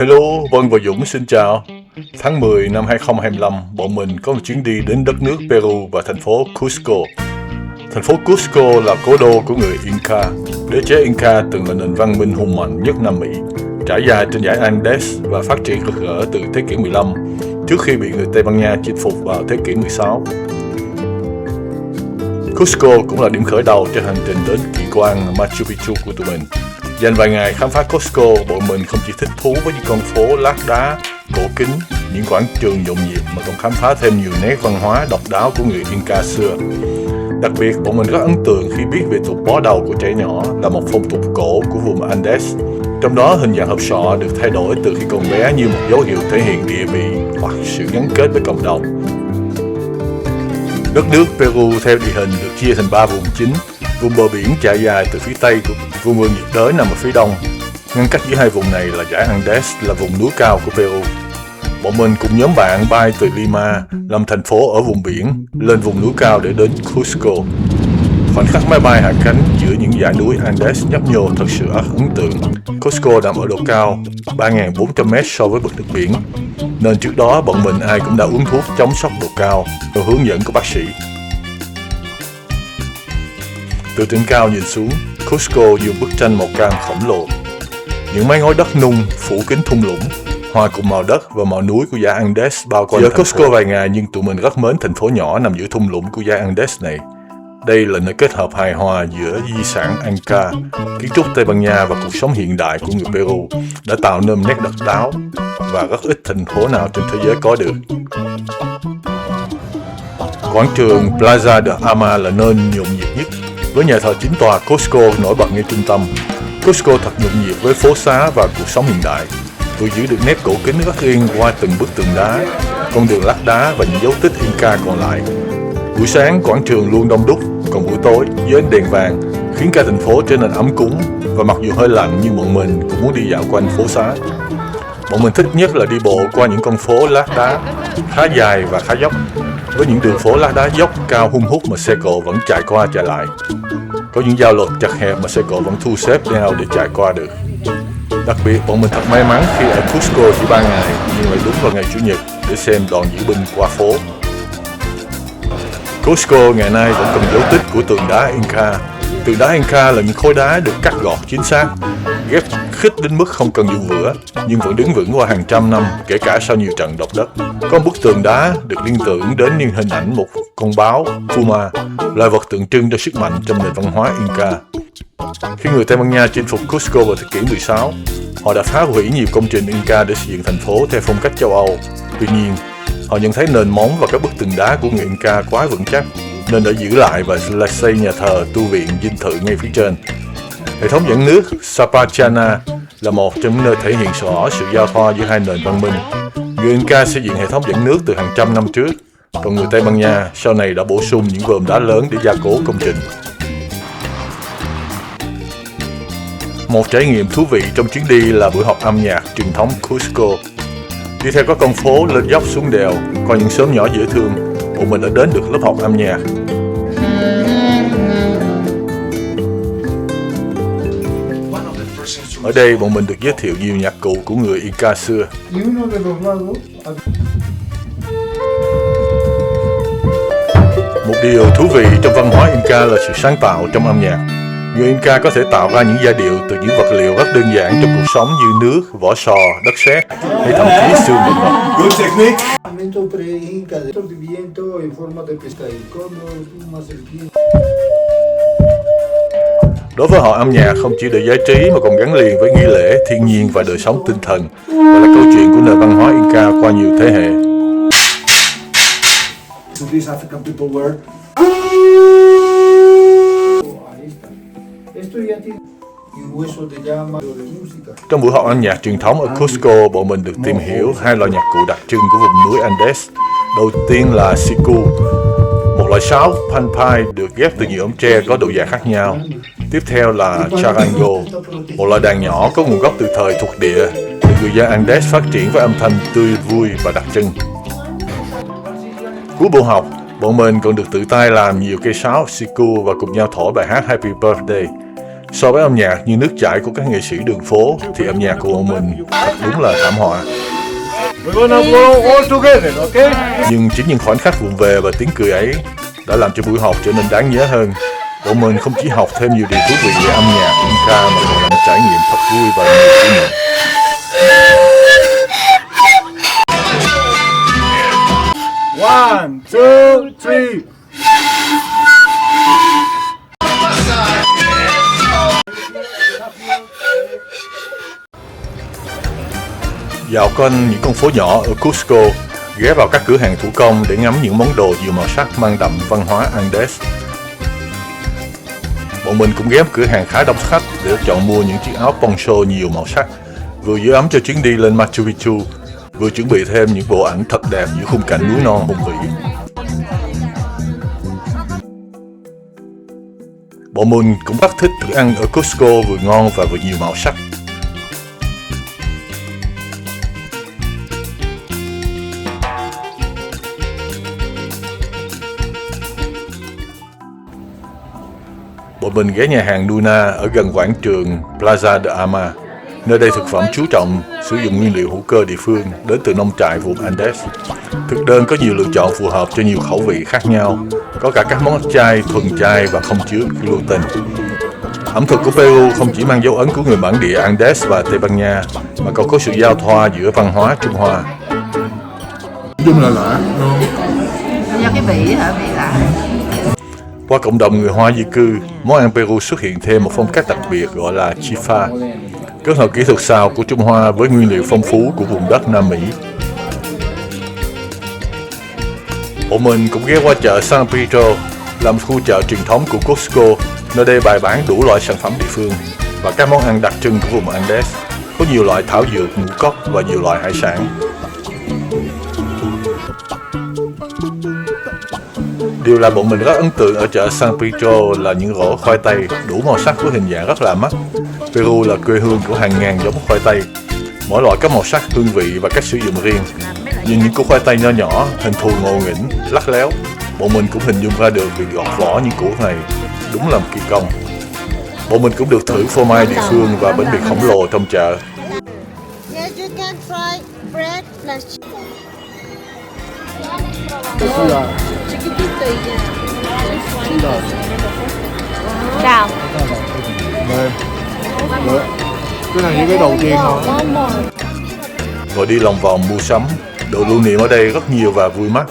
Hello, Vân và Dũng xin chào. Tháng 10 năm 2025, bọn mình có một chuyến đi đến đất nước Peru và thành phố Cusco. Thành phố Cusco là cố đô của người Inca. Đế chế Inca từng là nền văn minh hùng mạnh nhất Nam Mỹ, trải dài trên dãy Andes và phát triển rực rỡ từ thế kỷ 15, trước khi bị người Tây Ban Nha chinh phục vào thế kỷ 16. Cusco cũng là điểm khởi đầu cho hành trình đến kỳ quan Machu Picchu của tụi mình. Dành vài ngày khám phá Cusco, bọn mình không chỉ thích thú với những con phố lát đá, cổ kính, những quảng trường nhộn nhịp mà còn khám phá thêm nhiều nét văn hóa độc đáo của người Inca xưa. Đặc biệt, bọn mình rất ấn tượng khi biết về tục bó đầu của trẻ nhỏ là một phong tục cổ của vùng Andes. Trong đó, hình dạng hộp sọ được thay đổi từ khi còn bé như một dấu hiệu thể hiện địa vị hoặc sự gắn kết với cộng đồng. Đất nước Peru theo địa hình được chia thành 3 vùng chính. Vùng bờ biển trải dài từ phía tây của vùng vườn nhiệt đới nằm ở phía đông. Ngăn cách giữa hai vùng này là dãy Andes, là vùng núi cao của Peru. Bọn mình cùng nhóm bạn bay từ Lima, làm thành phố ở vùng biển, lên vùng núi cao để đến Cusco. Khoảnh khắc máy bay hạ cánh giữa những dãy núi Andes nhấp nhô thật sự ấn tượng. Cusco nằm ở độ cao 3.400m so với mực nước biển, nên trước đó bọn mình ai cũng đã uống thuốc chống sốc độ cao theo hướng dẫn của bác sĩ. Từ trên cao nhìn xuống, Cusco như bức tranh màu cam khổng lồ. Những mái ngói đất nung phủ kín thung lũng, hòa cùng màu đất và màu núi của dãy Andes bao quanh. Chỉ ở Cusco vài ngày nhưng tụi mình rất mến thành phố nhỏ nằm giữa thung lũng của dãy Andes này. Đây là nơi kết hợp hài hòa giữa di sản Inca, kiến trúc Tây Ban Nha và cuộc sống hiện đại của người Peru đã tạo nên nét độc đáo và rất ít thành phố nào trên thế giới có được. Quảng trường Plaza de Armas là nơi nhộn nhịp nhất, với nhà thờ chính tòa Cusco nổi bật ngay trung tâm. Cusco thật nhộn nhịp với phố xá và cuộc sống hiện đại, vừa giữ được nét cổ kính rất riêng qua từng bức tường đá, con đường lát đá và những dấu tích Inca còn lại. Buổi sáng quảng trường luôn đông đúc, còn buổi tối với ánh đèn vàng khiến cả thành phố trở nên ấm cúng, và mặc dù hơi lạnh nhưng bọn mình cũng muốn đi dạo quanh phố xá. Bọn mình thích nhất là đi bộ qua những con phố lát đá khá dài và khá dốc, với những đường phố lát đá dốc cao hun hút mà xe cộ vẫn chạy qua chạy lại. Có những giao lộ chật hẹp mà xe cộ vẫn thu xếp nhau để chạy qua được. Đặc biệt, bọn mình thật may mắn khi ở Cusco chỉ 3 ngày, nhưng lại đúng vào ngày Chủ nhật để xem đoàn diễu binh qua phố. Cusco ngày nay vẫn còn dấu tích của tường đá Inca. Tường đá Inca là những khối đá được cắt gọt chính xác, ghép khít đến mức không cần dùng vữa, nhưng vẫn đứng vững qua hàng trăm năm, kể cả sau nhiều trận động đất. Có một bức tường đá được liên tưởng đến những hình ảnh một con báo, Puma, loài vật tượng trưng cho sức mạnh trong nền văn hóa Inca. Khi người Tây Ban Nha chinh phục Cusco vào thế kỷ 16, họ đã phá hủy nhiều công trình Inca để xây dựng thành phố theo phong cách châu Âu. Tuy nhiên, họ nhận thấy nền móng và các bức tường đá của người Inca quá vững chắc, nên đã giữ lại và xây nhà thờ, tu viện, dinh thự ngay phía trên. Hệ thống dẫn nước Sapachana là một trong những nơi thể hiện rõ sự giao thoa giữa hai nền văn minh. Người Inca xây dựng hệ thống dẫn nước từ hàng trăm năm trước, còn người Tây Ban Nha sau này đã bổ sung những vòm đá lớn để gia cố công trình. Một trải nghiệm thú vị trong chuyến đi là buổi học âm nhạc truyền thống Cusco. Đi theo các con phố lên dốc xuống đèo, coi những xóm nhỏ dễ thương, bọn mình đã đến được lớp học âm nhạc. Ở đây bọn mình được giới thiệu nhiều nhạc cụ của người Inca xưa. Một điều thú vị trong văn hóa Inca là sự sáng tạo trong âm nhạc. Người Inca có thể tạo ra những giai điệu từ những vật liệu rất đơn giản trong cuộc sống như nước, vỏ sò, đất sét hay thậm chí xương động vật. Good technique. Đối với họ, âm nhạc không chỉ để giải trí mà còn gắn liền với nghi lễ, thiên nhiên và đời sống tinh thần, và là câu chuyện của nền văn hóa Inca qua nhiều thế hệ. Trong buổi học âm nhạc truyền thống ở Cusco, bọn mình được tìm hiểu hai loại nhạc cụ đặc trưng của vùng núi Andes. Đầu tiên là siku, một loại sáo panpai được ghép từ nhiều ống tre có độ dài khác nhau. Tiếp theo là charango, một loại đàn nhỏ có nguồn gốc từ thời thuộc địa, được người dân Andes phát triển với âm thanh tươi vui và đặc trưng. Cuối buổi học, bọn mình còn được tự tay làm nhiều cây sáo siku và cùng nhau thổi bài hát Happy Birthday. So với âm nhạc như nước chảy của các nghệ sĩ đường phố thì âm nhạc của bọn mình đúng là thảm họa. Nhưng chính những khoảnh khắc vụng về và tiếng cười ấy đã làm cho buổi học trở nên đáng nhớ hơn. Bọn mình không chỉ học thêm nhiều điều thú vị về âm nhạc, Inca mà còn là một trải nghiệm thật vui và nhiều kỷ niệm. One, two, three. Dạo quanh những con phố nhỏ ở Cusco, ghé vào các cửa hàng thủ công để ngắm những món đồ nhiều màu sắc mang đậm văn hóa Andes. Bọn mình cũng ghé cửa hàng khá đông khách để chọn mua những chiếc áo poncho nhiều màu sắc, vừa giữ ấm cho chuyến đi lên Machu Picchu, vừa chuẩn bị thêm những bộ ảnh thật đẹp giữa khung cảnh núi non hùng vĩ. Bọn mình cũng rất thích thức ăn ở Cusco vừa ngon và vừa nhiều màu sắc. Bọn mình ghé nhà hàng Luna ở gần quảng trường Plaza de Ama. Nơi đây thực phẩm chú trọng sử dụng nguyên liệu hữu cơ địa phương đến từ nông trại vùng Andes. Thực đơn có nhiều lựa chọn phù hợp cho nhiều khẩu vị khác nhau, có cả các món chay, thuần chay và không chứa gluten. Ẩm thực của Peru không chỉ mang dấu ấn của người bản địa Andes và Tây Ban Nha, mà còn có sự giao thoa giữa văn hóa Trung Hoa. Nói chung là lạ, ngon. Do cái vị hả? Vị lạ. Qua cộng đồng người Hoa di cư, món ăn Peru xuất hiện thêm một phong cách đặc biệt gọi là chifa, kết hợp kỹ thuật xào của Trung Hoa với nguyên liệu phong phú của vùng đất Nam Mỹ. Bọn mình cũng ghé qua chợ San Pedro, là một khu chợ truyền thống của Cusco, nơi đây bày bán đủ loại sản phẩm địa phương và các món ăn đặc trưng của vùng Andes. Có nhiều loại thảo dược, ngũ cốc và nhiều loại hải sản. Điều làm bọn mình rất ấn tượng ở chợ San Pedro là những rổ khoai tây đủ màu sắc với hình dạng rất là mắt. Peru là quê hương của hàng ngàn giống khoai tây, mỗi loại có màu sắc, hương vị và cách sử dụng riêng. Nhìn những củ khoai tây nho nhỏ, hình thù ngộ nghĩnh, lắc léo, bọn mình cũng hình dung ra được việc gọt vỏ những củ này đúng là một kỳ công. Bọn mình cũng được thử phô mai địa phương và bánh mì khổng lồ trong chợ. Yes, you can try bread plus Nào. Đây. Cái này như cái đầu tiên thôi. Rồi đi lòng vòng mua sắm, đồ lưu niệm ở đây rất nhiều và vui mắt.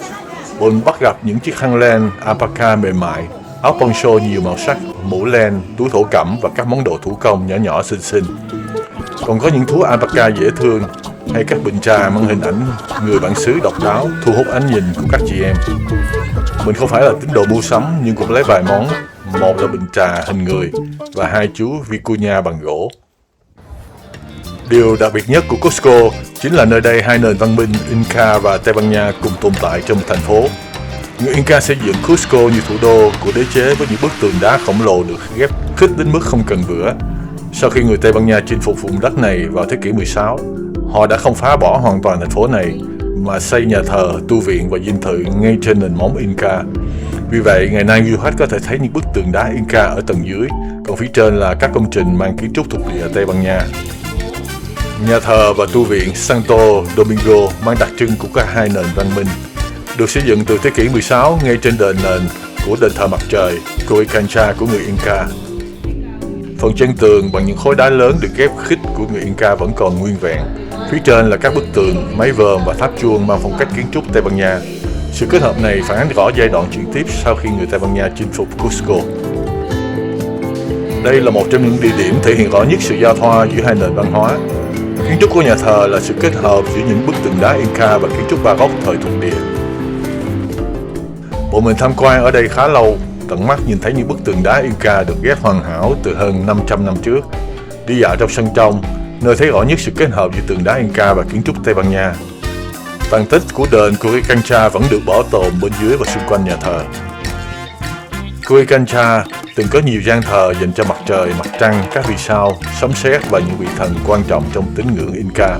Bọn mình bắt gặp những chiếc khăn len alpaca mềm mại, áo poncho nhiều màu sắc, mũ len, túi thổ cẩm và các món đồ thủ công nhỏ nhỏ xinh xinh. Còn có những thú alpaca dễ thương hay các bình trà mang hình ảnh người bản xứ độc đáo thu hút ánh nhìn của các chị em. Mình không phải là tín đồ mua sắm nhưng cũng lấy vài món, một là bình trà hình người và hai chú vicuña bằng gỗ. Điều đặc biệt nhất của Cusco chính là nơi đây hai nền văn minh Inca và Tây Ban Nha cùng tồn tại trong một thành phố. Người Inca xây dựng Cusco như thủ đô của đế chế với những bức tường đá khổng lồ được ghép khích đến mức không cần vữa. Sau khi người Tây Ban Nha chinh phục vùng đất này vào thế kỷ 16, họ đã không phá bỏ hoàn toàn thành phố này mà xây nhà thờ, tu viện và dinh thự ngay trên nền móng Inca. Vì vậy, ngày nay du khách có thể thấy những bức tường đá Inca ở tầng dưới, còn phía trên là các công trình mang kiến trúc thuộc địa Tây Ban Nha. Nhà thờ và tu viện Santo Domingo mang đặc trưng của cả hai nền văn minh, được xây dựng từ thế kỷ 16 ngay trên nền của đền thờ mặt trời Coricancha của người Inca. Phần chân tường bằng những khối đá lớn được ghép khích của người Inca vẫn còn nguyên vẹn. Phía trên là các bức tường, mái vòm và tháp chuông mang phong cách kiến trúc Tây Ban Nha. Sự kết hợp này phản ánh rõ giai đoạn chuyển tiếp sau khi người Tây Ban Nha chinh phục Cusco. Đây là một trong những địa điểm thể hiện rõ nhất sự giao thoa giữa hai nền văn hóa. Kiến trúc của nhà thờ là sự kết hợp giữa những bức tường đá Inca và kiến trúc Baroque thời thuộc địa. Bọn mình tham quan ở đây khá lâu, tận mắt nhìn thấy những bức tường đá Inca được ghép hoàn hảo từ hơn 500 năm trước. Đi dạo trong sân trong, nơi thấy rõ nhất sự kết hợp giữa tường đá Inca và kiến trúc Tây Ban Nha. Tàn tích của đền Coricancha vẫn được bảo tồn bên dưới và xung quanh nhà thờ. Coricancha từng có nhiều gian thờ dành cho mặt trời, mặt trăng, các vì sao, sấm sét và những vị thần quan trọng trong tín ngưỡng Inca.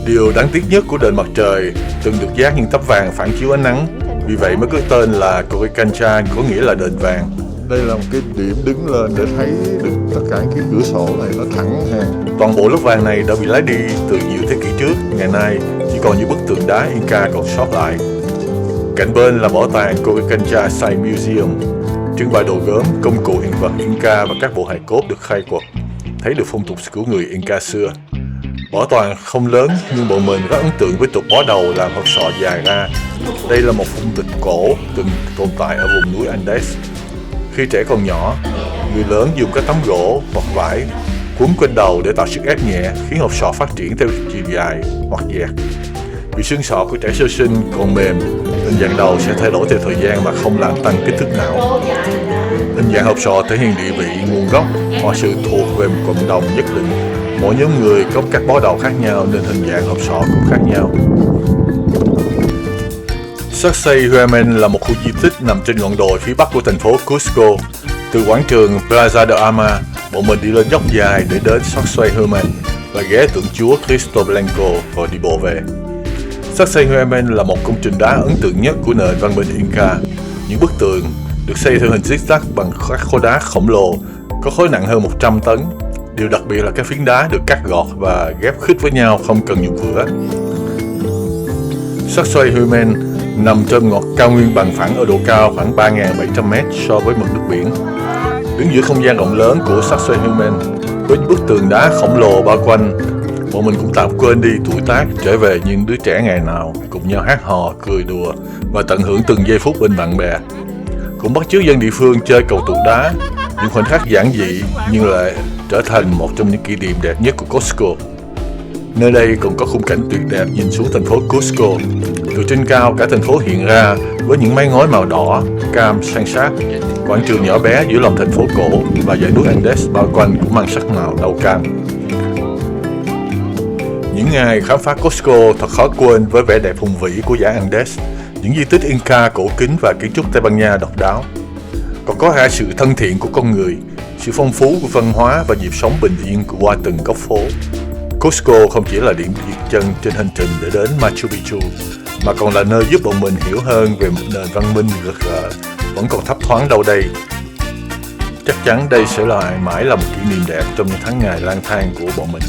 Điều đáng tiếc nhất của đền mặt trời từng được dát những tấm vàng phản chiếu ánh nắng, vì vậy mới có tên là Coricancha, có nghĩa là đền vàng. Đây là một cái điểm đứng lên để thấy được tất cả những cái cửa sổ này nó thẳng hàng. Toàn bộ lớp vàng này đã bị lấy đi từ nhiều thế kỷ trước. Ngày nay chỉ còn những bức tường đá Inca còn sót lại. Cạnh bên là bảo tàng Coricancha Museum, trưng bày đồ gốm, công cụ hiện vật Inca và các bộ hài cốt được khai quật, thấy được phong tục của người Inca xưa. Bảo tàng không lớn nhưng bọn mình rất ấn tượng với tục bó đầu làm hộp sọ dài ra. Đây là một phong tục cổ từng tồn tại ở vùng núi Andes. Khi trẻ còn nhỏ, người lớn dùng các tấm gỗ hoặc vải quấn quanh đầu để tạo sức ép nhẹ, khiến hộp sọ phát triển theo chiều dài hoặc dẹt. Vì xương sọ của trẻ sơ sinh còn mềm, hình dạng đầu sẽ thay đổi theo thời gian mà không làm tăng kích thước não. Hình dạng hộp sọ thể hiện địa vị, nguồn gốc hoặc sự thuộc về một cộng đồng nhất định. Mỗi nhóm người có các bó đầu khác nhau nên hình dạng hộp sọ cũng khác nhau. Sacsayhuaman là một khu di tích nằm trên ngọn đồi phía bắc của thành phố Cusco. Từ quảng trường Plaza de Armas, bọn mình đi lên dốc dài để đến Sacsayhuaman và ghé tượng Chúa Cristo Blanco rồi đi bộ về. Sacsayhuaman là một công trình đá ấn tượng nhất của nền văn minh Inca. Những bức tường được xây theo hình zigzag bằng các khối đá khổng lồ, có khối nặng hơn 100 tấn. Điều đặc biệt là các phiến đá được cắt gọt và ghép khít với nhau không cần dùng vữa. Sacsayhuaman nằm trên ngọn cao nguyên bằng phẳng ở độ cao khoảng 3.700m so với mực nước biển. Đứng giữa không gian rộng lớn của Sacsayhuaman với những bức tường đá khổng lồ bao quanh, bọn mình cũng tạm quên đi tuổi tác, trở về những đứa trẻ ngày nào, cùng nhau hát hò, cười đùa và tận hưởng từng giây phút bên bạn bè. Cũng bắt chước dân địa phương chơi cầu trượt đá, những khoảnh khắc giản dị nhưng lại trở thành một trong những kỷ niệm đẹp nhất của Cusco. Nơi đây còn có khung cảnh tuyệt đẹp nhìn xuống thành phố Cusco. Từ trên cao cả thành phố hiện ra với những mái ngói màu đỏ, cam, san sát. Quảng trường nhỏ bé giữa lòng thành phố cổ và dãy núi Andes bao quanh cũng mang sắc màu nâu cam. Những ngày khám phá Cusco thật khó quên với vẻ đẹp hùng vĩ của dãy Andes, những di tích Inca cổ kính và kiến trúc Tây Ban Nha độc đáo. Còn có cả sự thân thiện của con người, sự phong phú của văn hóa và nhịp sống bình yên của qua từng góc phố. Cusco không chỉ là điểm dừng chân trên hành trình để đến Machu Picchu, mà còn là nơi giúp bọn mình hiểu hơn về một nền văn minh rực rỡ vẫn còn thấp thoáng đâu đây. Chắc chắn đây sẽ mãi là một kỷ niệm đẹp trong những tháng ngày lang thang của bọn mình.